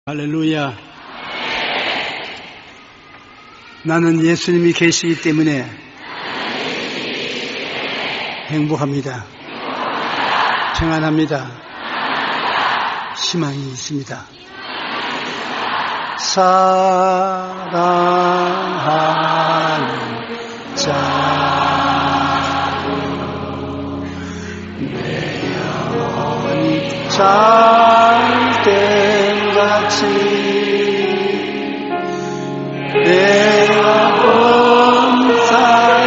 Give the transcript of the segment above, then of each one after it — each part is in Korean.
할렐루야. 나는 예수님이 계시기 때문에 행복합니다. 평안합니다. 희망이 있습니다. 사랑하는 자, 내 영혼이 잘된같이 내가 범사에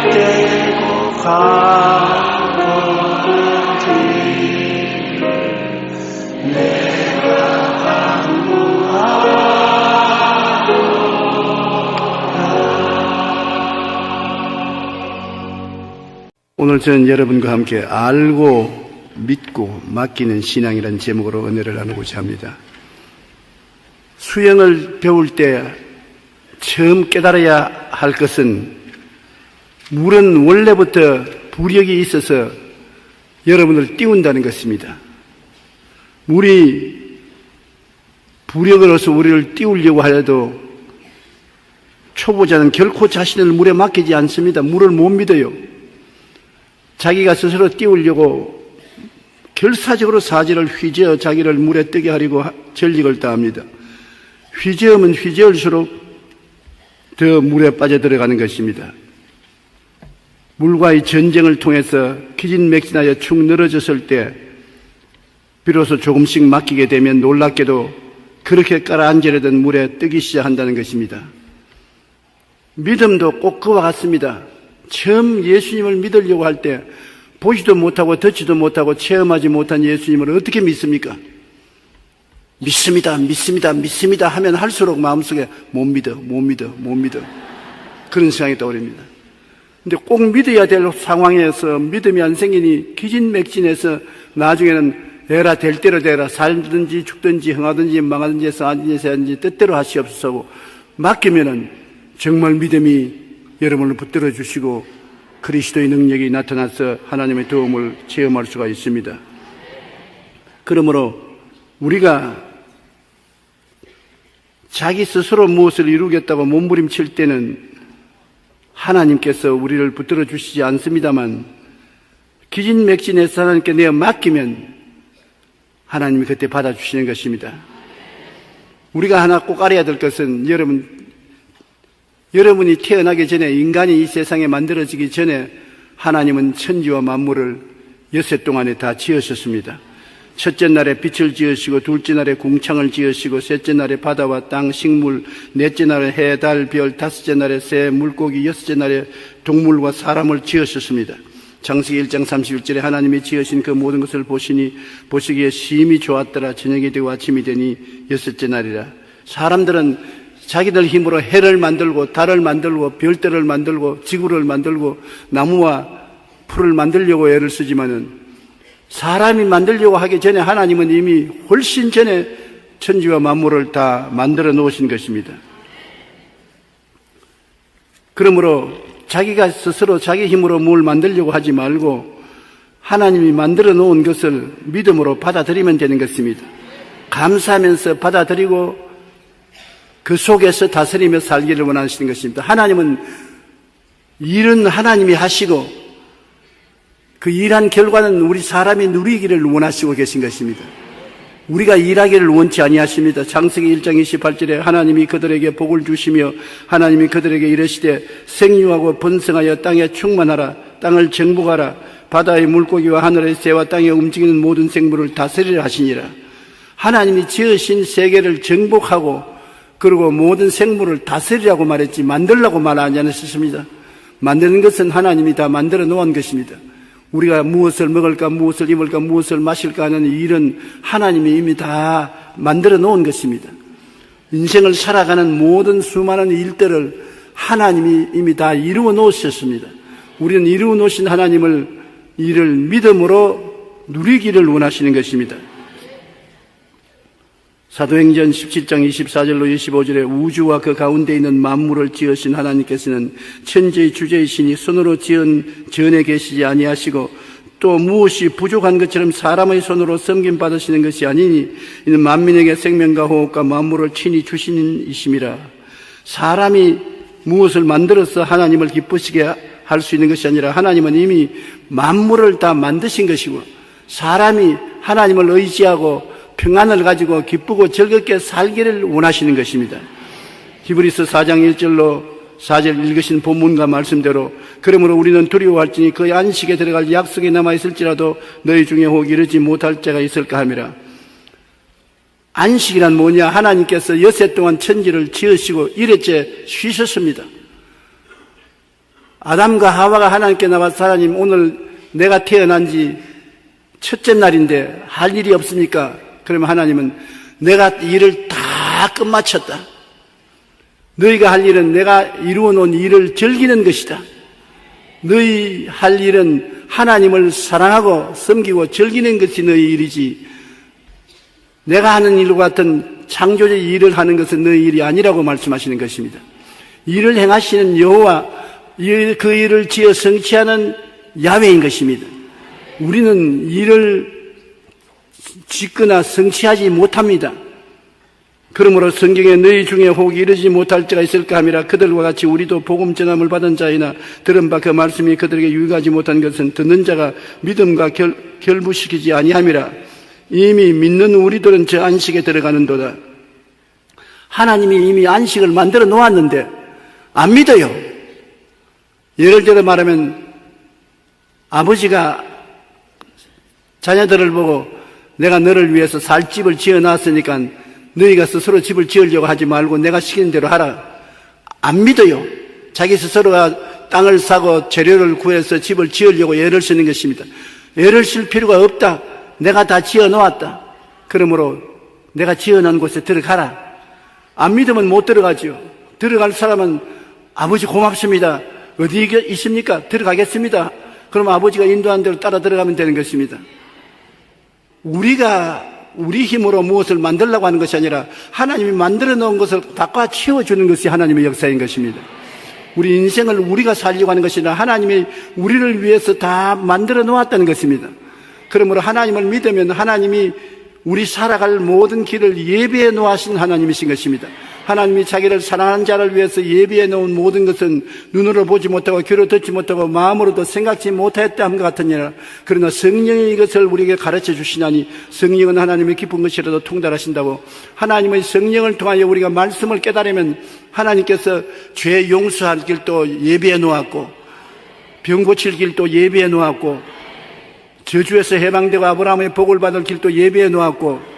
잘되고 가는 길 내가 오늘 저는 여러분과 함께 알고 믿고 맡기는 신앙이라는 제목으로 은혜를 나누고자 합니다. 수영을 배울 때 처음 깨달아야 할 것은 물은 원래부터 부력이 있어서 여러분을 띄운다는 것입니다. 물이 부력으로서 우리를 띄우려고 하여도 초보자는 결코 자신을 물에 맡기지 않습니다. 물을 못 믿어요. 자기가 스스로 띄우려고 결사적으로 사지를 휘저어 자기를 물에 뜨게 하려고 전력을 다합니다. 휘저으면 휘저을수록 더 물에 빠져들어가는 것입니다. 물과의 전쟁을 통해서 기진맥진하여 축 늘어졌을 때 비로소 조금씩 맡기게 되면 놀랍게도 그렇게 깔아앉으려던 물에 뜨기 시작한다는 것입니다. 믿음도 꼭 그와 같습니다. 처음 예수님을 믿으려고 할 때 보지도 못하고 듣지도 못하고 체험하지 못한 예수님을 어떻게 믿습니까? 믿습니다, 믿습니다, 믿습니다 하면 할수록 마음속에 못 믿어 그런 생각이 떠오릅니다. 근데 꼭 믿어야 될 상황에서 믿음이 안 생기니 기진맥진해서 나중에는 에라 될 대로 되라 살든지 죽든지 흥하든지 망하든지 성하든지 뜻대로 하시옵소서 맡기면은 정말 믿음이 여러분을 붙들어 주시고 그리스도의 능력이 나타나서 하나님의 도움을 체험할 수가 있습니다. 그러므로 우리가 자기 스스로 무엇을 이루겠다고 몸부림칠 때는 하나님께서 우리를 붙들어 주시지 않습니다만 기진맥진해서 하나님께 내어 맡기면 하나님이 그때 받아주시는 것입니다. 우리가 하나 꼭 알아야 될 것은 여러분이 태어나기 전에 인간이 이 세상에 만들어지기 전에 하나님은 천지와 만물을 엿새 동안에 다 지으셨습니다. 첫째 날에 빛을 지으시고 둘째 날에 궁창을 지으시고 셋째 날에 바다와 땅, 식물, 넷째 날에 해, 달, 별, 다섯째 날에 새, 물고기, 여섯째 날에 동물과 사람을 지으셨습니다. 창세기 1장 31절에 하나님이 지으신 그 모든 것을 보시기에 심히 좋았더라. 저녁이 되고 아침이 되니 여섯째 날이라. 사람들은 자기들 힘으로 해를 만들고 달을 만들고 별들을 만들고 지구를 만들고 나무와 풀을 만들려고 애를 쓰지만은 사람이 만들려고 하기 전에 하나님은 이미 훨씬 전에 천지와 만물을 다 만들어 놓으신 것입니다. 그러므로 자기가 스스로 자기 힘으로 뭘 만들려고 하지 말고 하나님이 만들어 놓은 것을 믿음으로 받아들이면 되는 것입니다. 감사하면서 받아들이고 그 속에서 다스리며 살기를 원하시는 것입니다. 하나님은 일은 하나님이 하시고 그 일한 결과는 우리 사람이 누리기를 원하시고 계신 것입니다. 우리가 일하기를 원치 아니하십니다. 창세기 1장 28절에 하나님이 그들에게 복을 주시며 하나님이 그들에게 이르시되 생육하고 번성하여 땅에 충만하라. 땅을 정복하라. 바다의 물고기와 하늘의 새와 땅에 움직이는 모든 생물을 다스리라 하시니라. 하나님이 지으신 세계를 정복하고 그리고 모든 생물을 다스리라고 말했지 만들라고 말하지 않으셨습니다. 만드는 것은 하나님이 다 만들어 놓은 것입니다. 우리가 무엇을 먹을까, 무엇을 입을까, 무엇을 마실까 하는 일은 하나님이 이미 다 만들어 놓은 것입니다. 인생을 살아가는 모든 수많은 일들을 하나님이 이미 다 이루어 놓으셨습니다. 우리는 이루어 놓으신 하나님을 이를 믿음으로 누리기를 원하시는 것입니다. 사도행전 17장 24절로 25절에 우주와 그 가운데 있는 만물을 지으신 하나님께서는 천지의 주제이시니 손으로 지은 전에 계시지 아니하시고 또 무엇이 부족한 것처럼 사람의 손으로 섬김받으시는 것이 아니니 이는 만민에게 생명과 호흡과 만물을 친히 주시는 이심이라. 사람이 무엇을 만들어서 하나님을 기쁘시게 할 수 있는 것이 아니라 하나님은 이미 만물을 다 만드신 것이고 사람이 하나님을 의지하고 평안을 가지고 기쁘고 즐겁게 살기를 원하시는 것입니다. 히브리서 4장 1절로 4절 읽으신 본문과 말씀대로 그러므로 우리는 두려워할지니 그 안식에 들어갈 약속이 남아있을지라도 너희 중에 혹 이르지 못할 자가 있을까 함이라. 안식이란 뭐냐? 하나님께서 여세 동안 천지를 지으시고 일회째 쉬셨습니다. 아담과 하와가 하나님께 나와서 하나님 오늘 내가 태어난 지 첫째 날인데 할 일이 없습니까? 그러면 하나님은 내가 일을 다 끝마쳤다. 너희가 할 일은 내가 이루어 놓은 일을 즐기는 것이다. 너희 할 일은 하나님을 사랑하고 섬기고 즐기는 것이 너희 일이지 내가 하는 일과 같은 창조적 일을 하는 것은 너희 일이 아니라고 말씀하시는 것입니다. 일을 행하시는 여호와 그 일을 지어 성취하는 야훼인 것입니다. 우리는 일을 짓거나 성취하지 못합니다. 그러므로 성경에 너희 중에 혹 이르지 못할 자가 있을까 함이라. 그들과 같이 우리도 복음 전함을 받은 자이나 들은 바 그 말씀이 그들에게 유익하지 못한 것은 듣는 자가 믿음과 결부시키지 아니함이라. 이미 믿는 우리들은 저 안식에 들어가는도다. 하나님이 이미 안식을 만들어 놓았는데 안 믿어요. 예를 들어 말하면 아버지가 자녀들을 보고 내가 너를 위해서 살 집을 지어놨으니까 너희가 스스로 집을 지으려고 하지 말고 내가 시키는 대로 하라. 안 믿어요. 자기 스스로가 땅을 사고 재료를 구해서 집을 지으려고 애를 쓰는 것입니다. 애를 쓸 필요가 없다. 내가 다 지어놓았다. 그러므로 내가 지어놓은 곳에 들어가라. 안 믿으면 못 들어가죠. 들어갈 사람은 아버지 고맙습니다. 어디 있습니까? 들어가겠습니다. 그럼 아버지가 인도한 대로 따라 들어가면 되는 것입니다. 우리가 우리 힘으로 무엇을 만들려고 하는 것이 아니라 하나님이 만들어 놓은 것을 닦아 치워주는 것이 하나님의 역사인 것입니다. 우리 인생을 우리가 살려고 하는 것이 아니라 하나님이 우리를 위해서 다 만들어 놓았다는 것입니다. 그러므로 하나님을 믿으면 하나님이 우리 살아갈 모든 길을 예비해 놓으신 하나님이신 것입니다. 하나님이 자기를 사랑하는 자를 위해서 예비해 놓은 모든 것은 눈으로 보지 못하고 귀로 듣지 못하고 마음으로도 생각지 못하였다 함과 같으니라. 그러나 성령이 이것을 우리에게 가르쳐 주시나니 성령은 하나님의 깊은 것이라도 통달하신다고. 하나님의 성령을 통하여 우리가 말씀을 깨달으면 하나님께서 죄 용서할 길도 예비해 놓았고 병 고칠 길도 예비해 놓았고 저주에서 해방되고 아브라함의 복을 받을 길도 예비해 놓았고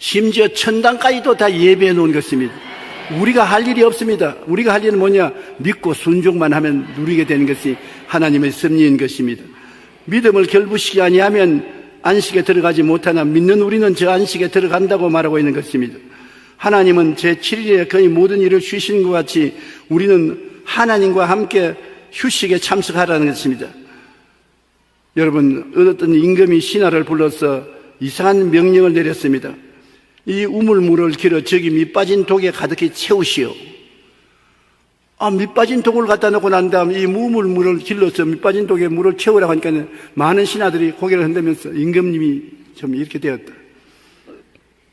심지어 천당까지도 다 예비해 놓은 것입니다. 우리가 할 일이 없습니다. 우리가 할 일은 뭐냐? 믿고 순종만 하면 누리게 되는 것이 하나님의 섭리인 것입니다. 믿음을 결부시키지 아니하면 안식에 들어가지 못하나 믿는 우리는 저 안식에 들어간다고 말하고 있는 것입니다. 하나님은 제7일에 거의 모든 일을 쉬시는 것 같이 우리는 하나님과 함께 휴식에 참석하라는 것입니다. 여러분, 어떤 임금이 신하를 불러서 이상한 명령을 내렸습니다. 이 우물물을 길어 저기 밑 빠진 독에 가득히 채우시오. 밑 빠진 독을 갖다 놓고 난 다음 이 우물물을 길러서 밑 빠진 독에 물을 채우라고 하니까 많은 신하들이 고개를 흔들면서 임금님이 좀 이렇게 되었다.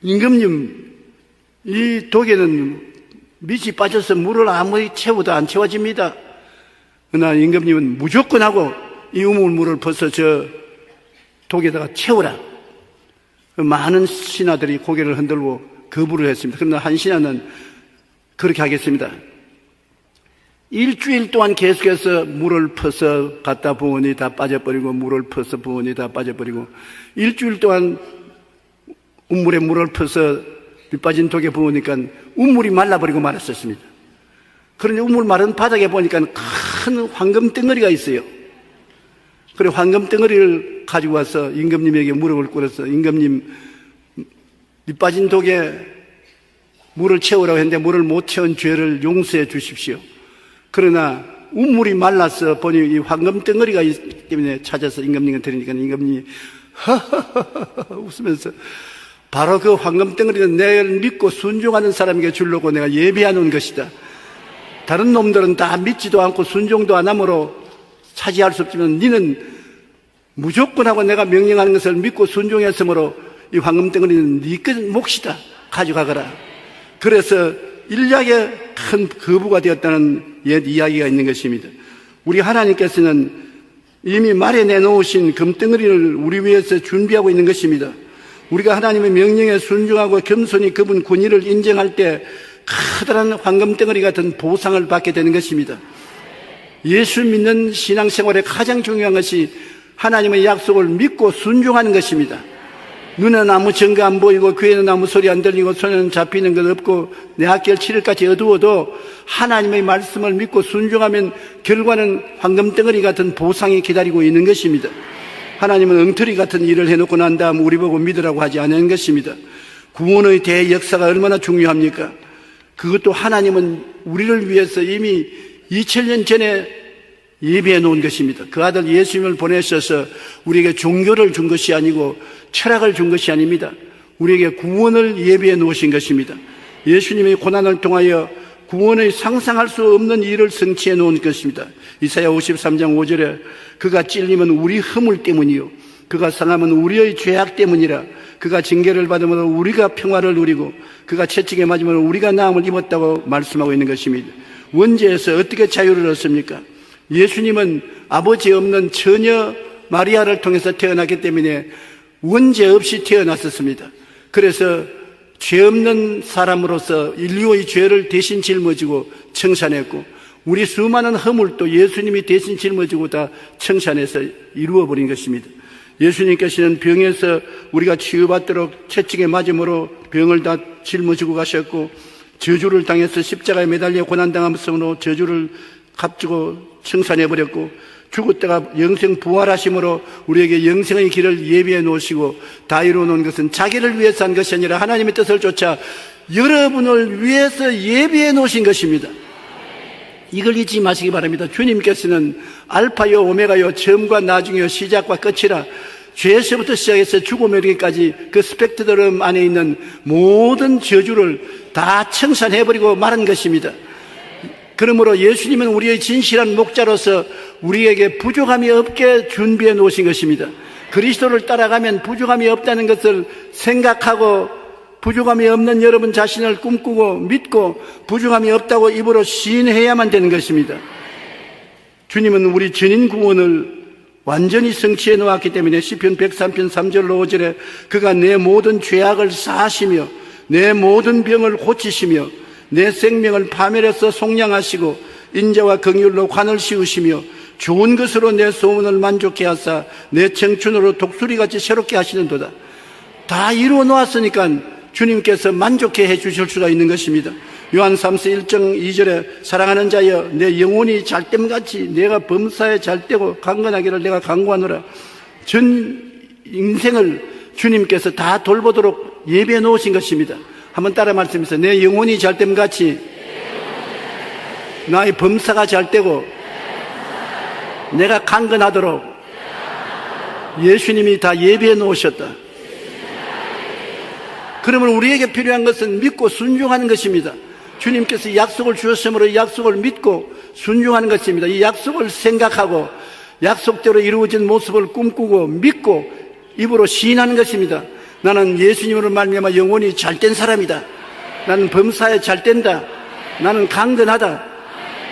임금님, 이 독에는 밑이 빠져서 물을 아무리 채워도 안 채워집니다. 그러나 임금님은 무조건 하고 이 우물물을 벗어 저 독에다가 채우라. 많은 신하들이 고개를 흔들고 거부를 했습니다. 그러나 한 신하는 그렇게 하겠습니다. 일주일 동안 계속해서 물을 퍼서 갖다 부으니 다 빠져버리고 물을 퍼서 부으니 다 빠져버리고 일주일 동안 우물에 물을 퍼서 밑빠진 독에 부으니까 우물이 말라버리고 말았었습니다. 그런데 우물 마른 바닥에 보니까 큰 황금 덩어리가 있어요. 그래 황금 덩어리를 가지고 와서 임금님에게 무릎을 꿇어서 임금님 밑빠진 독에 물을 채우라고 했는데 물을 못 채운 죄를 용서해 주십시오. 그러나 우물이 말라서 보니 이 황금 덩어리가 있기 때문에 찾아서 임금님께 드리니까 임금님이 웃으면서 바로 그 황금 덩어리는 내를 믿고 순종하는 사람에게 주려고 내가 예비해 놓은 것이다. 다른 놈들은 다 믿지도 않고 순종도 안 함으로 차지할 수 없지만 너는 무조건 하고 내가 명령하는 것을 믿고 순종했으므로 이 황금덩어리는 네 몫이다. 가져가거라. 그래서 일약의 큰 거부가 되었다는 옛 이야기가 있는 것입니다. 우리 하나님께서는 이미 마련해 놓으신 금덩어리를 우리 위해서 준비하고 있는 것입니다. 우리가 하나님의 명령에 순종하고 겸손히 그분 권위를 인정할 때 커다란 황금덩어리 같은 보상을 받게 되는 것입니다. 예수 믿는 신앙생활의 가장 중요한 것이 하나님의 약속을 믿고 순종하는 것입니다. 눈에는 아무 증거 안 보이고 귀에는 아무 소리 안 들리고 손에는 잡히는 것 없고 내 학결 7일까지 어두워도 하나님의 말씀을 믿고 순종하면 결과는 황금덩어리 같은 보상이 기다리고 있는 것입니다. 하나님은 엉터리 같은 일을 해놓고 난 다음 우리 보고 믿으라고 하지 않은 것입니다. 구원의 대역사가 얼마나 중요합니까? 그것도 하나님은 우리를 위해서 이미 2000년 전에 예비해 놓은 것입니다. 그 아들 예수님을 보내셔서 우리에게 종교를 준 것이 아니고 철학을 준 것이 아닙니다. 우리에게 구원을 예비해 놓으신 것입니다. 예수님의 고난을 통하여 구원의 상상할 수 없는 일을 성취해 놓은 것입니다. 이사야 53장 5절에 그가 찔림은 우리 허물 때문이요 그가 상함은 우리의 죄악 때문이라. 그가 징계를 받으므로 우리가 평화를 누리고 그가 채찍에 맞으므로 우리가 나음을 입었다고 말씀하고 있는 것입니다. 원죄에서 어떻게 자유를 얻습니까? 예수님은 아버지 없는 처녀 마리아를 통해서 태어났기 때문에 원죄 없이 태어났었습니다. 그래서 죄 없는 사람으로서 인류의 죄를 대신 짊어지고 청산했고 우리 수많은 허물도 예수님이 대신 짊어지고 다 청산해서 이루어버린 것입니다. 예수님께서는 병에서 우리가 치유받도록 채찍에 맞음으로 병을 다 짊어지고 가셨고 저주를 당해서 십자가에 매달려 고난당함으로 저주를 값주고 청산해버렸고 죽었다가 영생 부활하심으로 우리에게 영생의 길을 예비해 놓으시고 다 이루어 놓은 것은 자기를 위해서 한 것이 아니라 하나님의 뜻을 쫓아 여러분을 위해서 예비해 놓으신 것입니다. 이걸 잊지 마시기 바랍니다. 주님께서는 알파요 오메가요 처음과 나중이요 시작과 끝이라 죄에서부터 시작해서 죽음에 이르기까지 그 스펙트럼 안에 있는 모든 저주를 다 청산해버리고 말한 것입니다. 그러므로 예수님은 우리의 진실한 목자로서 우리에게 부족함이 없게 준비해 놓으신 것입니다. 그리스도를 따라가면 부족함이 없다는 것을 생각하고 부족함이 없는 여러분 자신을 꿈꾸고 믿고 부족함이 없다고 입으로 시인해야만 되는 것입니다. 주님은 우리 전인 구원을 완전히 성취해 놓았기 때문에 시편 103편 3절로 5절에 그가 내 모든 죄악을 사하시며 내 모든 병을 고치시며 내 생명을 파멸해서 속량하시고 인자와 긍휼로 관을 씌우시며 좋은 것으로 내 소원을 만족케 하사 내 청춘으로 독수리같이 새롭게 하시는도다. 다 이루어 놓았으니까 주님께서 만족해 해 주실 수가 있는 것입니다. 요한 3서 1장 2절에 사랑하는 자여 내 영혼이 잘됨같이 내가 범사에 잘되고 강건하기를 내가 강구하노라. 전 인생을 주님께서 다 돌보도록 예비해 놓으신 것입니다. 한번 따라 말씀해서 내 영혼이 잘됨같이 나의 범사가 잘되고 내가 강건하도록 예수님이 다 예비해 놓으셨다. 그러면 우리에게 필요한 것은 믿고 순종하는 것입니다. 주님께서 약속을 주셨으므로 약속을 믿고 순종하는 것입니다. 이 약속을 생각하고 약속대로 이루어진 모습을 꿈꾸고 믿고 입으로 시인하는 것입니다. 나는 예수님으로 말미암아 영혼이 잘된 사람이다. 나는 범사에 잘된다. 나는 강건하다.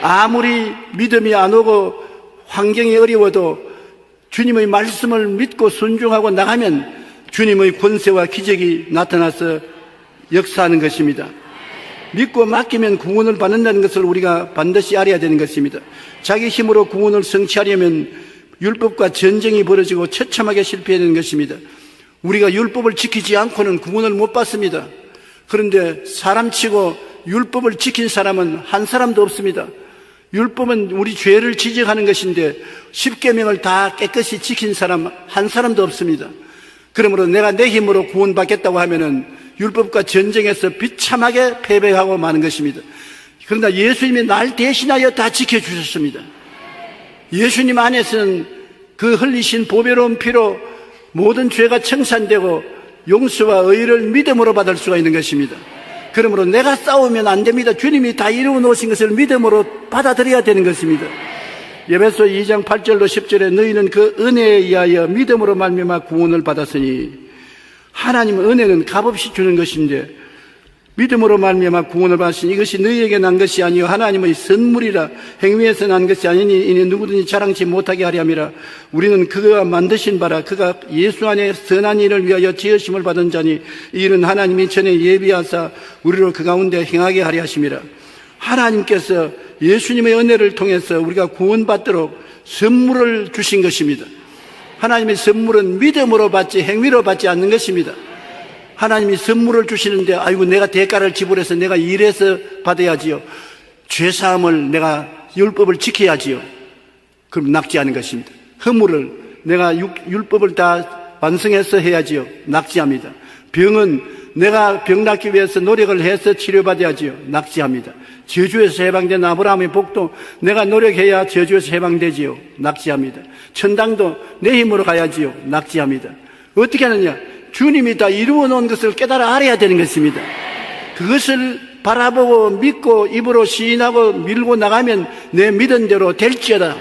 아무리 믿음이 안 오고 환경이 어려워도 주님의 말씀을 믿고 순종하고 나가면 주님의 권세와 기적이 나타나서 역사하는 것입니다. 믿고 맡기면 구원을 받는다는 것을 우리가 반드시 알아야 되는 것입니다. 자기 힘으로 구원을 성취하려면 율법과 전쟁이 벌어지고 처참하게 실패해야 되는 것입니다. 우리가 율법을 지키지 않고는 구원을 못 받습니다. 그런데 사람치고 율법을 지킨 사람은 한 사람도 없습니다. 율법은 우리 죄를 지적하는 것인데 10계명을 다 깨끗이 지킨 사람 한 사람도 없습니다. 그러므로 내가 내 힘으로 구원받겠다고 하면은 율법과 전쟁에서 비참하게 패배하고 마는 것입니다. 그러나 예수님이 날 대신하여 다 지켜주셨습니다. 예수님 안에서는 그 흘리신 보배로운 피로 모든 죄가 청산되고 용서와 의를 믿음으로 받을 수가 있는 것입니다. 그러므로 내가 싸우면 안 됩니다. 주님이 다 이루어 놓으신 것을 믿음으로 받아들여야 되는 것입니다. 에베소 2장 8절로 10절에 너희는 그 은혜에 의하여 믿음으로 말미암아 구원을 받았으니, 하나님은 은혜는 값없이 주는 것인데 믿음으로 말미암아 구원을 받으시니 이것이 너희에게 난 것이 아니요 하나님의 선물이라. 행위에서 난 것이 아니니 이는 누구든지 자랑치 못하게 하려 함이라. 우리는 그가 만드신 바라 그가 예수 안에 선한 일을 위하여 지으심을 받은 자니 이 일은 하나님이 전에 예비하사 우리를 그 가운데 행하게 하려 하심이라. 하나님께서 예수님의 은혜를 통해서 우리가 구원받도록 선물을 주신 것입니다. 하나님의 선물은 믿음으로 받지 행위로 받지 않는 것입니다. 하나님이 선물을 주시는데 아이고 내가 대가를 지불해서 내가 일해서 받아야지요, 죄사함을 내가 율법을 지켜야지요, 그럼 낙지하는 것입니다. 허물을 내가 율법을 다 완성해서 해야지요, 낙지합니다. 병은 내가 병 낫기 위해서 노력을 해서 치료받아야지요, 낙지합니다. 저주에서 해방된 아브라함의 복도 내가 노력해야 저주에서 해방되지요, 낙지합니다. 천당도 내 힘으로 가야지요, 낙지합니다. 어떻게 하느냐? 주님이 다 이루어 놓은 것을 깨달아 알아야 되는 것입니다. 그것을 바라보고 믿고 입으로 시인하고 밀고 나가면 내 믿은 대로 될지어다.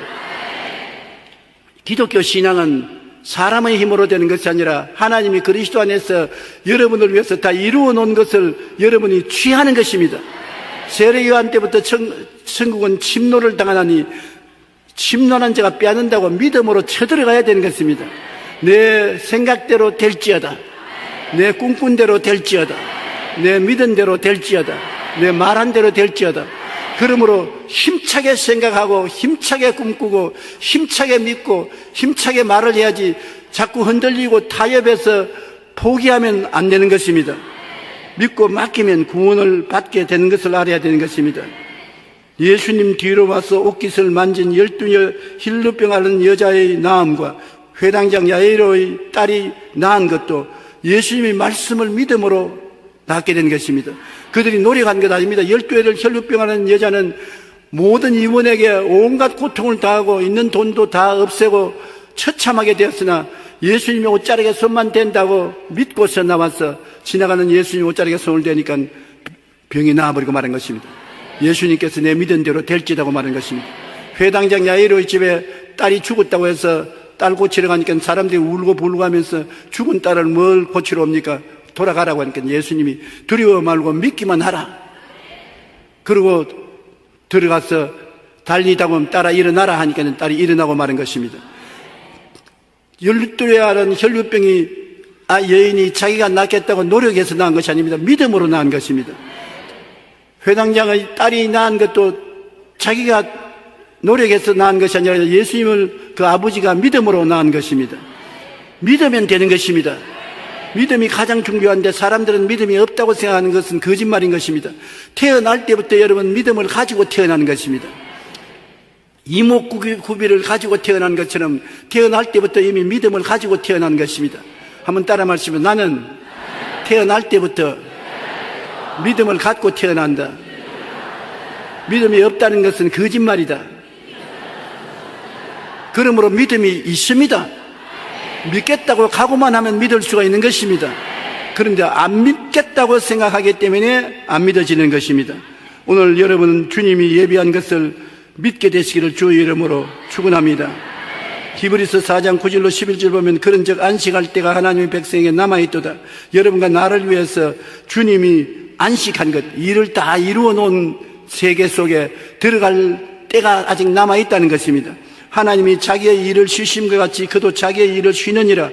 기독교 신앙은 사람의 힘으로 되는 것이 아니라 하나님이 그리스도 안에서 여러분을 위해서 다 이루어 놓은 것을 여러분이 취하는 것입니다. 세례요한 때부터 천국은 침노를 당하나니 침노한 자가 빼앗는다고 믿음으로 쳐들어가야 되는 것입니다. 내 생각대로 될지어다, 내 꿈꾼 대로 될지어다, 내 믿은 대로 될지어다, 내 말한 대로 될지어다. 그러므로 힘차게 생각하고 힘차게 꿈꾸고 힘차게 믿고 힘차게 말을 해야지 자꾸 흔들리고 타협해서 포기하면 안 되는 것입니다. 믿고 맡기면 구원을 받게 되는 것을 알아야 되는 것입니다. 예수님 뒤로 와서 옷깃을 만진 12 힐루병 앓는 여자의 나음과 회당장 야이로의 딸이 낳은 것도 예수님의 말씀을 믿음으로 낳게 된 것입니다. 그들이 노력한 것 아닙니다. 12회를 혈루병 앓는 여자는 모든 임원에게 온갖 고통을 당하고 있는 돈도 다 없애고 처참하게 되었으나 예수님의 옷자락에 손만 댄다고 믿고서 나와서 지나가는 예수님 옷자락에 손을 대니까 병이 나아버리고 말한 것입니다. 예수님께서 내 믿은 대로 될지라고 말한 것입니다. 회당장 야이로의 집에 딸이 죽었다고 해서 딸 고치러 가니까 사람들이 울고 불고 하면서 죽은 딸을 뭘 고치러 옵니까? 돌아가라고 하니까 예수님이 두려워 말고 믿기만 하라. 그리고 들어가서 달리다 보면 딸아 일어나라 하니까 딸이 일어나고 말한 것입니다. 12회 앓은 혈루병이 여인이 자기가 낫겠다고 노력해서 낳은 것이 아닙니다. 믿음으로 낳은 것입니다. 회당장의 딸이 낳은 것도 자기가 노력해서 낳은 것이 아니라 예수님을 그 아버지가 믿음으로 낳은 것입니다. 믿으면 되는 것입니다. 믿음이 가장 중요한데 사람들은 믿음이 없다고 생각하는 것은 거짓말인 것입니다. 태어날 때부터 여러분 믿음을 가지고 태어나는 것입니다. 이목구비를 가지고 태어난 것처럼 태어날 때부터 이미 믿음을 가지고 태어난 것입니다. 한번 따라 말씀해. 나는 태어날 때부터 믿음을 갖고 태어난다. 믿음이 없다는 것은 거짓말이다. 그러므로 믿음이 있습니다. 믿겠다고 각오만 하면 믿을 수가 있는 것입니다. 그런데 안 믿겠다고 생각하기 때문에 안 믿어지는 것입니다. 오늘 여러분은 주님이 예비한 것을 믿게 되시기를 주의 이름으로 축원합니다. 히브리서 4장 9절로 11절 보면 그런즉 안식할 때가 하나님의 백성에게 남아있도다. 여러분과 나를 위해서 주님이 안식한 것, 일을 다 이루어 놓은 세계 속에 들어갈 때가 아직 남아있다는 것입니다. 하나님이 자기의 일을 쉬심과 같이 그도 자기의 일을 쉬느니라.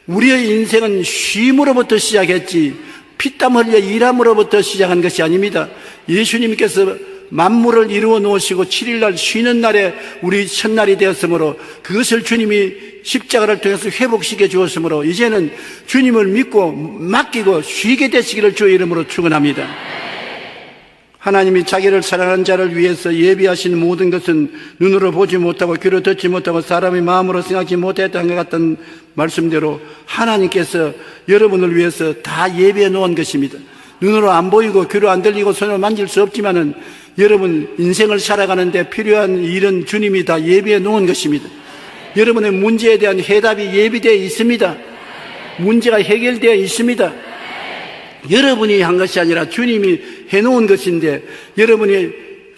우리의 인생은 쉼으로부터 시작했지 피땀 흘려 일함으로부터 시작한 것이 아닙니다. 예수님께서 만물을 이루어 놓으시고 7일날 쉬는 날에 우리 첫날이 되었으므로 그것을 주님이 십자가를 통해서 회복시켜 주었으므로 이제는 주님을 믿고 맡기고 쉬게 되시기를 주의 이름으로 축원합니다. 하나님이 자기를 사랑하는 자를 위해서 예비하신 모든 것은 눈으로 보지 못하고 귀로 듣지 못하고 사람의 마음으로 생각지 못했던 것 같은 말씀대로 하나님께서 여러분을 위해서 다 예비해 놓은 것입니다. 눈으로 안 보이고 귀로 안 들리고 손으로 만질 수 없지만은 여러분 인생을 살아가는데 필요한 일은 주님이 다 예비해 놓은 것입니다. 여러분의 문제에 대한 해답이 예비되어 있습니다. 문제가 해결되어 있습니다. 여러분이 한 것이 아니라 주님이 해놓은 것인데 여러분이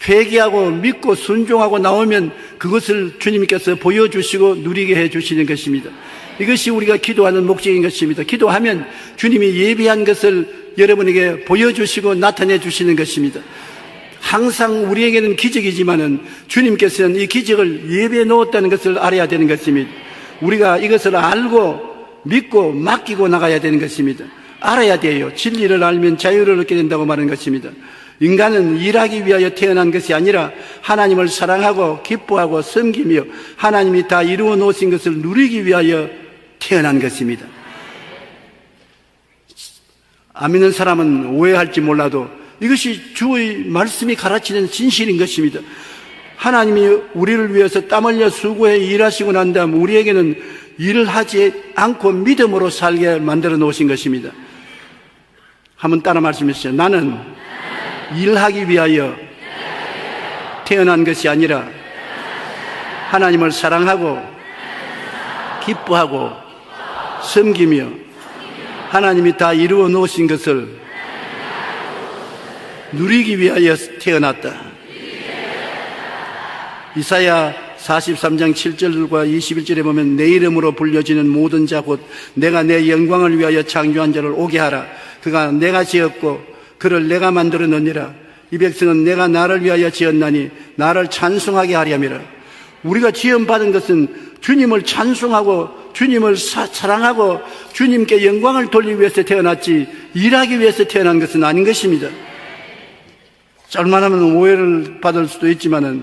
회개하고 믿고 순종하고 나오면 그것을 주님께서 보여주시고 누리게 해주시는 것입니다. 이것이 우리가 기도하는 목적인 것입니다. 기도하면 주님이 예비한 것을 여러분에게 보여주시고 나타내 주시는 것입니다. 항상 우리에게는 기적이지만은 주님께서는 이 기적을 예배해 놓았다는 것을 알아야 되는 것입니다. 우리가 이것을 알고 믿고 맡기고 나가야 되는 것입니다. 알아야 돼요. 진리를 알면 자유를 얻게 된다고 말하는 것입니다. 인간은 일하기 위하여 태어난 것이 아니라 하나님을 사랑하고 기뻐하고 섬기며 하나님이 다 이루어 놓으신 것을 누리기 위하여 태어난 것입니다. 안 믿는 사람은 오해할지 몰라도 이것이 주의 말씀이 가르치는 진실인 것입니다. 하나님이 우리를 위해서 땀 흘려 수고해 일하시고 난 다음 우리에게는 일을 하지 않고 믿음으로 살게 만들어 놓으신 것입니다. 한번 따라 말씀해 주시죠. 나는 일하기 위하여 태어난 것이 아니라 하나님을 사랑하고 기뻐하고 섬기며 하나님이 다 이루어 놓으신 것을 누리기 위하여 태어났다. 이사야 43장 7절과 21절에 보면 내 이름으로 불려지는 모든 자 곧 내가 내 영광을 위하여 창조한 자를 오게 하라. 그가 내가 지었고 그를 내가 만들어 놓으니라. 이 백성은 내가 나를 위하여 지었나니 나를 찬송하게 하렴이라. 우리가 지음받은 것은 주님을 찬송하고 주님을 사랑하고 주님께 영광을 돌리기 위해서 태어났지 일하기 위해서 태어난 것은 아닌 것입니다. 짤만하면 오해를 받을 수도 있지만은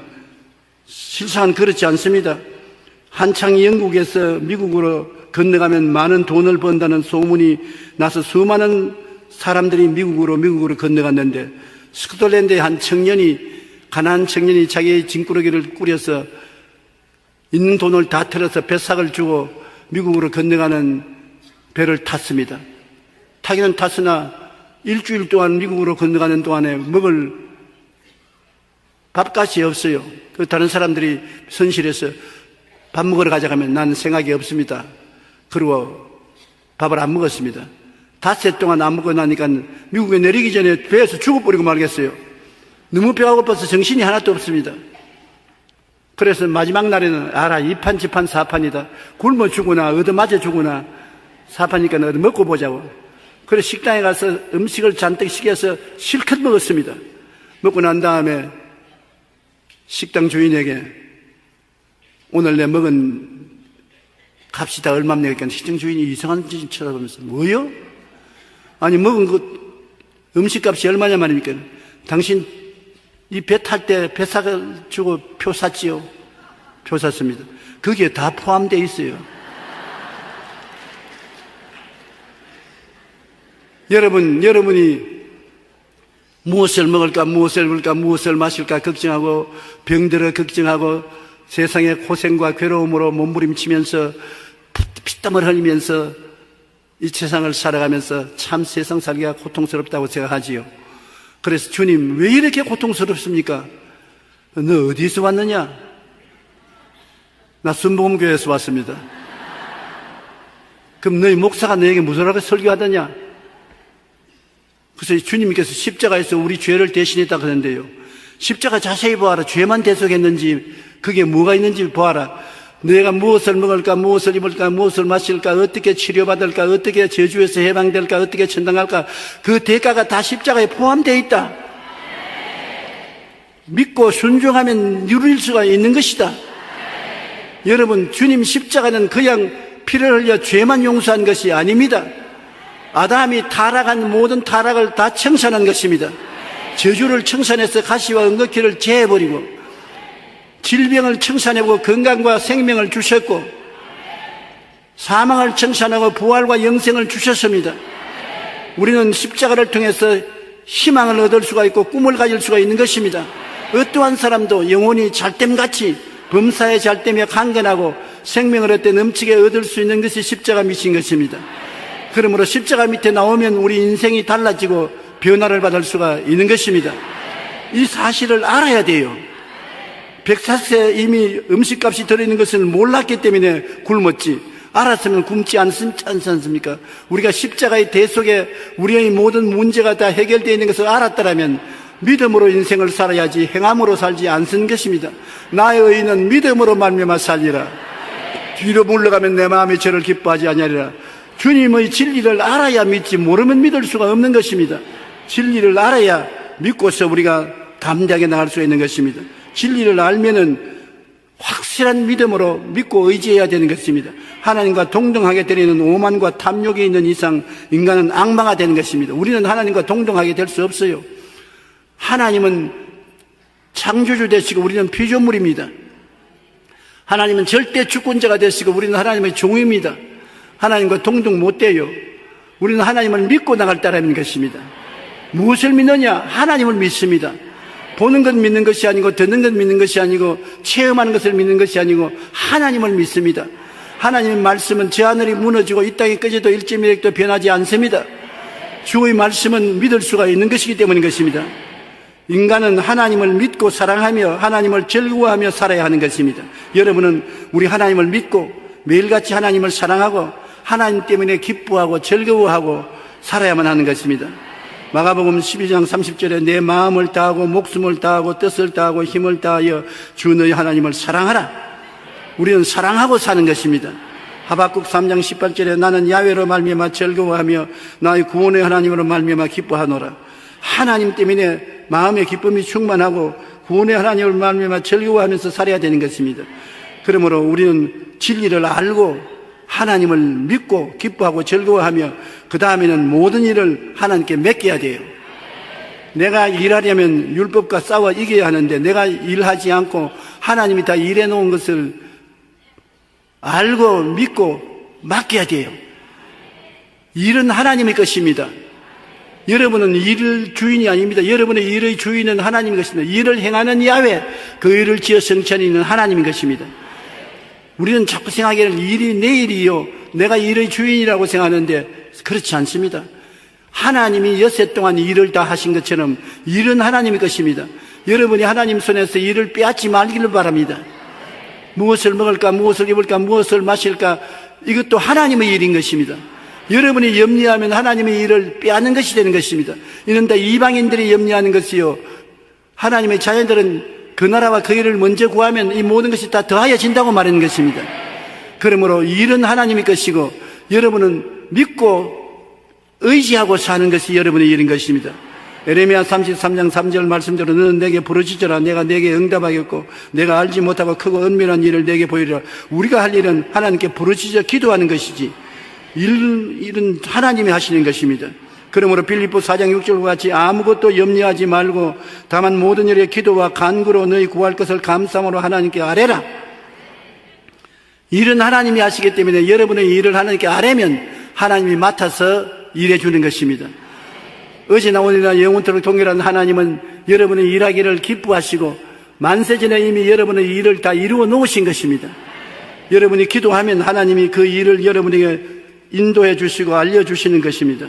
실상은 그렇지 않습니다. 한창 영국에서 미국으로 건너가면 많은 돈을 번다는 소문이 나서 수많은 사람들이 미국으로 건너갔는데 스코틀랜드의 한 가난한 청년이 자기의 짐꾸러기를 꾸려서 있는 돈을 다 털어서 배삭을 주고 미국으로 건너가는 배를 탔습니다. 타기는 탔으나 일주일 동안 미국으로 건너가는 동안에 먹을 밥값이 없어요. 그 다른 사람들이 선실해서 밥 먹으러 가자 하면 난 생각이 없습니다. 그리고 밥을 안 먹었습니다. 닷새 동안 안 먹고 나니까 미국에 내리기 전에 배에서 죽어버리고 말겠어요. 너무 배가 고파서 정신이 하나도 없습니다. 그래서 마지막 날에는 알아, 이판 지판 사판이다. 굶어 죽으나 얻어맞아 죽으나 사판이니까 얻어 먹고 보자고. 그래서 식당에 가서 음식을 잔뜩 시켜서 실컷 먹었습니다. 먹고 난 다음에 식당 주인에게 오늘 내 먹은 값이 다 얼마입니까? 식당 주인이 이상한 짓 쳐다보면서 뭐요? 아니 먹은 음식값이 얼마냐 말입니까? 당신 이 배 탈 때 배삭을 주고 표 샀지요? 표 샀습니다. 거기에 다 포함되어 있어요. 여러분이 무엇을 먹을까, 무엇을 먹을까, 무엇을 마실까 걱정하고 병들어 걱정하고 세상의 고생과 괴로움으로 몸부림치면서 피땀을 흘리면서 이 세상을 살아가면서 참 세상 살기가 고통스럽다고 생각하지요. 그래서 주님 왜 이렇게 고통스럽습니까? 너 어디서 왔느냐? 나 순복음교회에서 왔습니다. 그럼 너희 목사가 너에게 무슨 설교하더냐? 그래서 주님께서 십자가에서 우리 죄를 대신했다고 하는데요. 십자가 자세히 보아라. 죄만 대속했는지 그게 뭐가 있는지 보아라. 내가 무엇을 먹을까, 무엇을 입을까, 무엇을 마실까, 어떻게 치료받을까, 어떻게 저주에서 해방될까, 어떻게 천당할까, 그 대가가 다 십자가에 포함되어 있다. 믿고 순종하면 누릴 수가 있는 것이다. 여러분, 주님 십자가는 그냥 피를 흘려 죄만 용서한 것이 아닙니다. 아담이 타락한 모든 타락을 다 청산한 것입니다. 저주를 청산해서 가시와 은거키를 제해버리고 질병을 청산하고 건강과 생명을 주셨고 사망을 청산하고 부활과 영생을 주셨습니다. 우리는 십자가를 통해서 희망을 얻을 수가 있고 꿈을 가질 수가 있는 것입니다. 어떠한 사람도 영혼이 잘됨같이 범사에 잘되며 강건하고 생명을 얻되 넘치게 얻을 수 있는 것이 십자가 밑인 것입니다. 그러므로 십자가 밑에 나오면 우리 인생이 달라지고 변화를 받을 수가 있는 것입니다. 이 사실을 알아야 돼요. 백사세 이미 음식값이 들어있는 것을 몰랐기 때문에 굶었지, 알았으면 굶지 않지 않습니까? 우리가 십자가의 대속에 우리의 모든 문제가 다 해결되어 있는 것을 알았더라면 믿음으로 인생을 살아야지 행함으로 살지 않는 것입니다. 나의 의는 믿음으로 말미암아 살리라. 뒤로 물러가면 내 마음이 저를 기뻐하지 아니하리라. 주님의 진리를 알아야 믿지 모르면 믿을 수가 없는 것입니다. 진리를 알아야 믿고서 우리가 담대하게 나갈 수 있는 것입니다. 진리를 알면은 확실한 믿음으로 믿고 의지해야 되는 것입니다. 하나님과 동등하게 되려는 오만과 탐욕이 있는 이상 인간은 악마가 되는 것입니다. 우리는 하나님과 동등하게 될 수 없어요. 하나님은 창조주 되시고 우리는 피조물입니다. 하나님은 절대 주권자가 되시고 우리는 하나님의 종입니다. 하나님과 동등 못 돼요. 우리는 하나님을 믿고 나갈 따름인 것입니다. 무엇을 믿느냐? 하나님을 믿습니다. 보는 것 믿는 것이 아니고 듣는 것 믿는 것이 아니고 체험하는 것을 믿는 것이 아니고 하나님을 믿습니다. 하나님의 말씀은 저 하늘이 무너지고 이 땅이 꺼져도 일지미력도 변하지 않습니다. 주의 말씀은 믿을 수가 있는 것이기 때문인 것입니다. 인간은 하나님을 믿고 사랑하며 하나님을 즐거워하며 살아야 하는 것입니다. 여러분은 우리 하나님을 믿고 매일같이 하나님을 사랑하고 하나님 때문에 기뻐하고 즐거워하고 살아야만 하는 것입니다. 마가복음 12장 30절에 내 마음을 다하고 목숨을 다하고 뜻을 다하고 힘을 다하여 주 너희 하나님을 사랑하라. 우리는 사랑하고 사는 것입니다. 하박국 3장 18절에 나는 야훼로 말미암아 즐거워하며 나의 구원의 하나님으로 말미암아 기뻐하노라. 하나님 때문에 마음의 기쁨이 충만하고 구원의 하나님을 말미암아 즐거워하면서 살아야 되는 것입니다. 그러므로 우리는 진리를 알고 하나님을 믿고 기뻐하고 즐거워하며 그 다음에는 모든 일을 하나님께 맡겨야 돼요. 내가 일하려면 율법과 싸워 이겨야 하는데 내가 일하지 않고 하나님이 다 일해 놓은 것을 알고 믿고 맡겨야 돼요. 일은 하나님의 것입니다. 여러분은 일 주인이 아닙니다. 여러분의 일의 주인은 하나님의 것입니다. 일을 행하는 야훼, 그 일을 지어 성천이 있는 하나님의 것입니다. 우리는 자꾸 생각하기를 일이 내 일이요, 내가 일의 주인이라고 생각하는데 그렇지 않습니다. 하나님이 여세 동안 일을 다 하신 것처럼 일은 하나님의 것입니다. 여러분이 하나님 손에서 일을 빼앗지 말기를 바랍니다. 무엇을 먹을까, 무엇을 입을까, 무엇을 마실까, 이것도 하나님의 일인 것입니다. 여러분이 염려하면 하나님의 일을 빼앗는 것이 되는 것입니다. 이는 다 이방인들이 염려하는 것이요, 하나님의 자녀들은 그 나라와 그 일을 먼저 구하면 이 모든 것이 다 더하여진다고 말하는 것입니다. 그러므로 일은 하나님의 것이고 여러분은 믿고 의지하고 사는 것이 여러분의 일인 것입니다. 에레미야 33장 3절 말씀대로 너는 내게 부르짖어라. 내가 내게 응답하겠고 내가 알지 못하고 크고 은밀한 일을 내게 보이리라. 우리가 할 일은 하나님께 부르짖어 기도하는 것이지 일은 하나님이 하시는 것입니다. 그러므로 빌립보 4장 6절과 같이 아무것도 염려하지 말고 다만 모든 일에 기도와 간구로 너희 구할 것을 감사함으로 하나님께 아뢰라. 일은 하나님이 하시기 때문에 여러분의 일을 하나님께 아뢰면 하나님이 맡아서 일해 주는 것입니다. 어제나 오늘이나 영원토록 동일한 하나님은 여러분의 일하기를 기뻐하시고 만세전에 이미 여러분의 일을 다 이루어 놓으신 것입니다. 여러분이 기도하면 하나님이 그 일을 여러분에게 인도해 주시고 알려주시는 것입니다.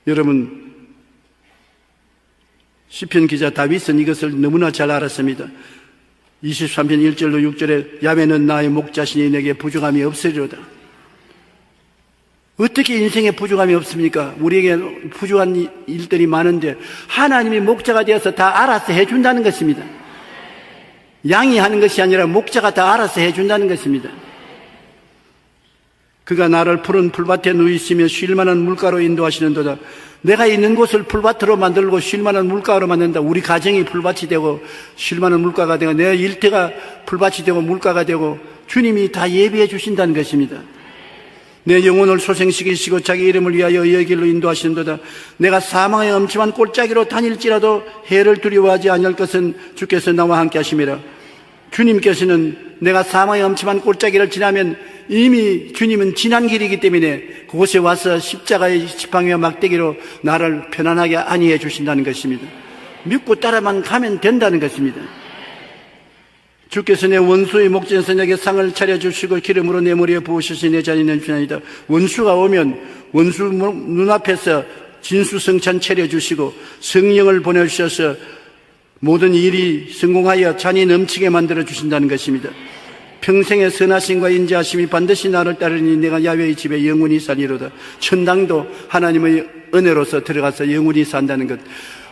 여러분, 시편 기자 다윗은 이것을 너무나 잘 알았습니다. 23편 1절로 6절에 야훼는 나의 목자시니 내게 부족함이 없으리로다. 어떻게 인생에 부족함이 없습니까? 우리에게 부족한 일들이 많은데 하나님이 목자가 되어서 다 알아서 해준다는 것입니다. 양이 하는 것이 아니라 목자가 다 알아서 해준다는 것입니다. 그가 나를 푸른 풀밭에 누이시며 쉴만한 물가로 인도하시는도다. 내가 있는 곳을 풀밭으로 만들고 쉴만한 물가로 만든다. 우리 가정이 풀밭이 되고 쉴만한 물가가 되고 내 일터가 풀밭이 되고 물가가 되고 주님이 다 예비해 주신다는 것입니다. 내 영혼을 소생시키시고 자기 이름을 위하여 의의 길로 인도하시는도다. 내가 사망의 엄침한 골짜기로 다닐지라도 해를 두려워하지 아니할 것은 주께서 나와 함께 하심이라. 주님께서는 내가 사망의 엄침한 골짜기를 지나면 이미 주님은 지난 길이기 때문에 그곳에 와서 십자가의 지팡이와 막대기로 나를 편안하게 안위해 주신다는 것입니다. 믿고 따라만 가면 된다는 것입니다. 주께서 내 원수의 목전에서 내게 상을 차려주시고 기름으로 내 머리에 부으시니 내 잔이 주나이다. 원수가 오면 원수 눈앞에서 진수성찬 차려주시고 성령을 보내주셔서 모든 일이 성공하여 잔이 넘치게 만들어 주신다는 것입니다. 평생의 선하심과 인자하심이 반드시 나를 따르니 내가 야훼의 집에 영원히 살리로다. 천당도 하나님의 은혜로서 들어가서 영원히 산다는 것.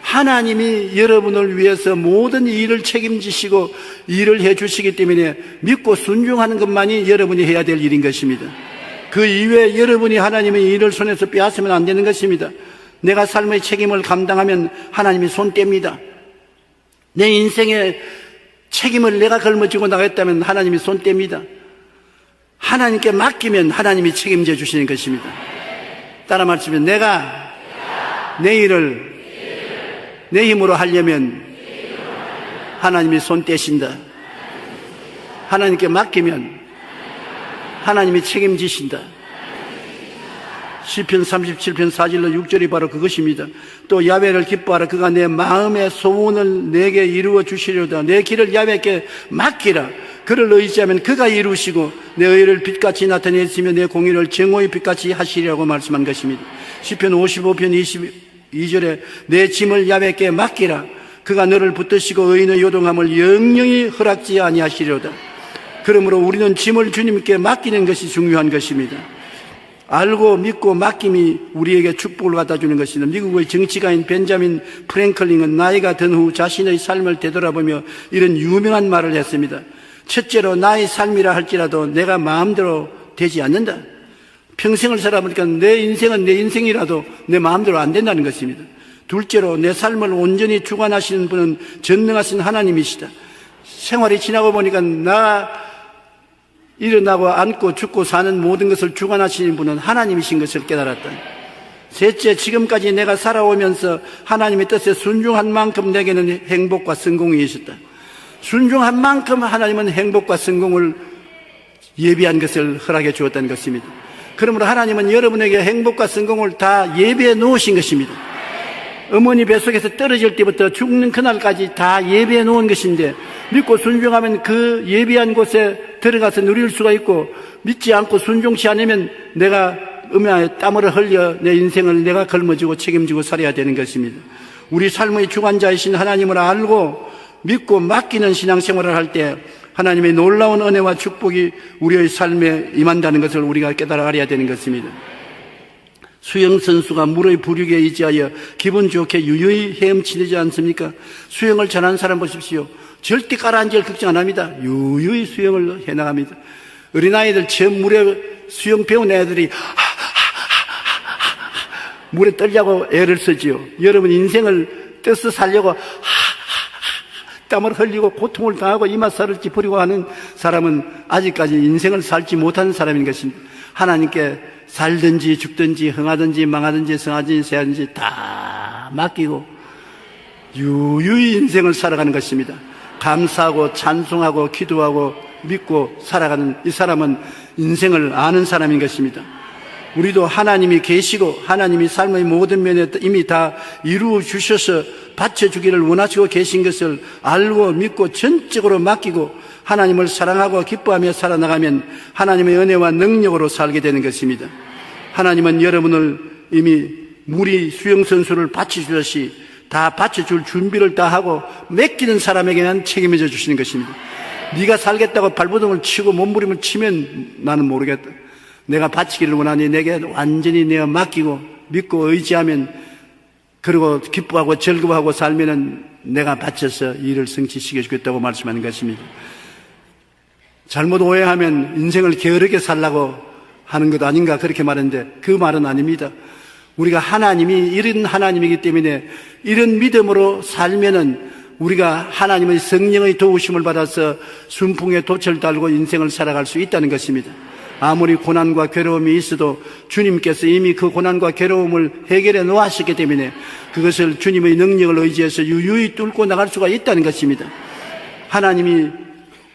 하나님이 여러분을 위해서 모든 일을 책임지시고 일을 해주시기 때문에 믿고 순종하는 것만이 여러분이 해야 될 일인 것입니다. 그 이외에 여러분이 하나님의 일을 손에서 빼앗으면 안 되는 것입니다. 내가 삶의 책임을 감당하면 하나님이 손 뗍니다. 내 인생의 책임을 내가 걸머쥐고 나갔다면 하나님이 손 뗍니다. 하나님께 맡기면 하나님이 책임져 주시는 것입니다. 따라 말씀해, 내가 내 일을 내 힘으로 하려면 하나님이 손 떼신다. 하나님께 맡기면 하나님이 책임지신다. 시편 37편 4절로 6절이 바로 그것입니다. 또 야훼를 기뻐하라. 그가 내 마음의 소원을 내게 이루어 주시려다. 내 길을 야훼께 맡기라. 그를 의지하면 그가 이루시고 내 의를 빛같이 나타내시며 내 공의를 정오의 빛같이 하시리라고 말씀한 것입니다. 시편 55편 22절에 내 짐을 야훼께 맡기라. 그가 너를 붙드시고 의인의 요동함을 영영히 허락지 아니하시려다. 그러므로 우리는 짐을 주님께 맡기는 것이 중요한 것입니다. 알고 믿고 맡김이 우리에게 축복을 갖다 주는 것입니다. 미국의 정치가인 벤자민 프랭클린은 나이가 든 후 자신의 삶을 되돌아보며 이런 유명한 말을 했습니다. 첫째로 나의 삶이라 할지라도 내가 마음대로 되지 않는다. 평생을 살아보니까 내 인생은 내 인생이라도 내 마음대로 안 된다는 것입니다. 둘째로 내 삶을 온전히 주관하시는 분은 전능하신 하나님이시다. 생활이 지나고 보니까 나 일어나고 앉고 죽고 사는 모든 것을 주관하시는 분은 하나님이신 것을 깨달았다. 셋째, 지금까지 내가 살아오면서 하나님의 뜻에 순종한 만큼 내게는 행복과 성공이 있었다. 순종한 만큼 하나님은 행복과 성공을 예비한 것을 허락해 주었다는 것입니다. 그러므로 하나님은 여러분에게 행복과 성공을 다 예비해 놓으신 것입니다. 어머니 뱃속에서 떨어질 때부터 죽는 그날까지 다 예비해 놓은 것인데 믿고 순종하면 그 예비한 곳에 들어가서 누릴 수가 있고, 믿지 않고 순종치 않으면 내가 음양에 땀을 흘려 내 인생을 내가 걸머쥐고 책임지고 살아야 되는 것입니다. 우리 삶의 주관자이신 하나님을 알고 믿고 맡기는 신앙생활을 할 때 하나님의 놀라운 은혜와 축복이 우리의 삶에 임한다는 것을 우리가 깨달아 알아야 되는 것입니다. 수영선수가 물의 부류에 의지하여 기분 좋게 유유히 헤엄치지 않습니까? 수영을 잘하는 사람 보십시오. 절대 가라앉을 걱정 안 합니다. 유유히 수영을 해나갑니다. 어린아이들 처음 물에 수영 배운 애들이 물에 떨려고 애를 쓰지요. 여러분 인생을 떠서 살려고 땀을 흘리고 고통을 당하고 이마살을 찌푸리고 하는 사람은 아직까지 인생을 살지 못하는 사람인 것입니다. 하나님께 살든지 죽든지 흥하든지 망하든지 성하든지 세하든지 다 맡기고 유유히 인생을 살아가는 것입니다. 감사하고 찬송하고 기도하고 믿고 살아가는 이 사람은 인생을 아는 사람인 것입니다. 우리도 하나님이 계시고 하나님이 삶의 모든 면에 이미 다 이루어 주셔서 바쳐주기를 원하시고 계신 것을 알고 믿고 전적으로 맡기고 하나님을 사랑하고 기뻐하며 살아나가면 하나님의 은혜와 능력으로 살게 되는 것입니다. 하나님은 여러분을 이미 물이 수영선수를 바쳐주듯이 다 바쳐줄 준비를 다 하고 맡기는 사람에게는 책임져 주시는 것입니다. 네가 살겠다고 발버둥을 치고 몸부림을 치면 나는 모르겠다. 내가 바치기를 원하니 내게 완전히 내가 맡기고 믿고 의지하면, 그리고 기뻐하고 즐거워하고 살면은 내가 바쳐서 일을 성취시켜 주겠다고 말씀하는 것입니다. 잘못 오해하면 인생을 게으르게 살라고 하는 것 아닌가 그렇게 말하는데 그 말은 아닙니다. 우리가 하나님이 이런 하나님이기 때문에 이런 믿음으로 살면은 우리가 하나님의 성령의 도우심을 받아서 순풍에 돛을 달고 인생을 살아갈 수 있다는 것입니다. 아무리 고난과 괴로움이 있어도 주님께서 이미 그 고난과 괴로움을 해결해 놓으셨기 때문에 그것을 주님의 능력을 의지해서 유유히 뚫고 나갈 수가 있다는 것입니다. 하나님이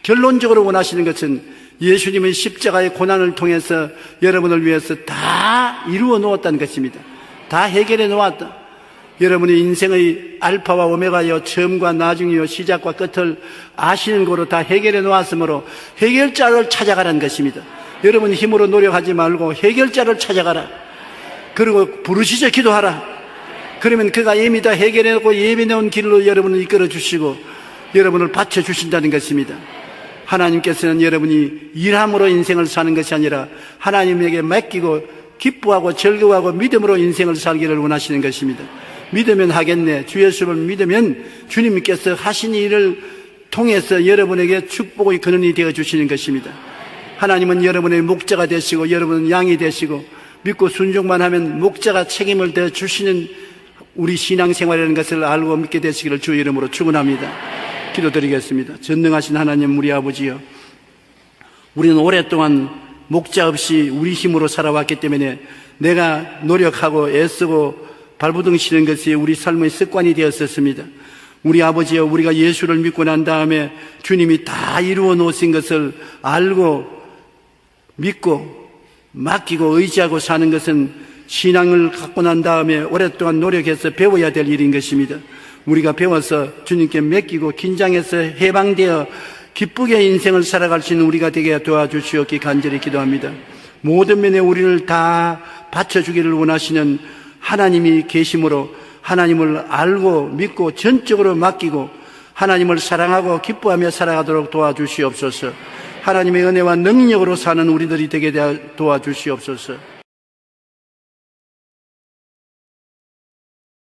결론적으로 원하시는 것은 예수님의 십자가의 고난을 통해서 여러분을 위해서 다 이루어 놓았다는 것입니다. 다 해결해 놓았다. 여러분의 인생의 알파와 오메가여 처음과 나중이요 시작과 끝을 아시는 거로 다 해결해 놓았으므로 해결자를 찾아가라는 것입니다. 여러분 힘으로 노력하지 말고 해결자를 찾아가라. 그리고 부르시자 기도하라. 그러면 그가 이미 다 해결해 놓고 예비해 놓은 길로 여러분을 이끌어 주시고 여러분을 받쳐 주신다는 것입니다. 하나님께서는 여러분이 일함으로 인생을 사는 것이 아니라 하나님에게 맡기고 기뻐하고 즐거워하고 믿음으로 인생을 살기를 원하시는 것입니다. 믿으면 하겠네. 주 예수를 믿으면 주님께서 하신 일을 통해서 여러분에게 축복의 근원이 되어주시는 것입니다. 하나님은 여러분의 목자가 되시고 여러분은 양이 되시고 믿고 순종만 하면 목자가 책임을 져주시는 우리 신앙생활이라는 것을 알고 믿게 되시기를 주 이름으로 축원합니다. 기도드리겠습니다. 전능하신 하나님 우리 아버지여, 우리는 오랫동안 목자 없이 우리 힘으로 살아왔기 때문에 내가 노력하고 애쓰고 발버둥 치는 것이 우리 삶의 습관이 되었었습니다. 우리 아버지여, 우리가 예수를 믿고 난 다음에 주님이 다 이루어 놓으신 것을 알고 믿고 맡기고 의지하고 사는 것은 신앙을 갖고 난 다음에 오랫동안 노력해서 배워야 될 일인 것입니다. 우리가 배워서 주님께 맡기고 긴장해서 해방되어 기쁘게 인생을 살아갈 수 있는 우리가 되게 도와주시옵기 간절히 기도합니다. 모든 면에 우리를 다 바쳐주기를 원하시는 하나님이 계심으로 하나님을 알고 믿고 전적으로 맡기고 하나님을 사랑하고 기뻐하며 살아가도록 도와주시옵소서. 하나님의 은혜와 능력으로 사는 우리들이 되게 도와주시옵소서.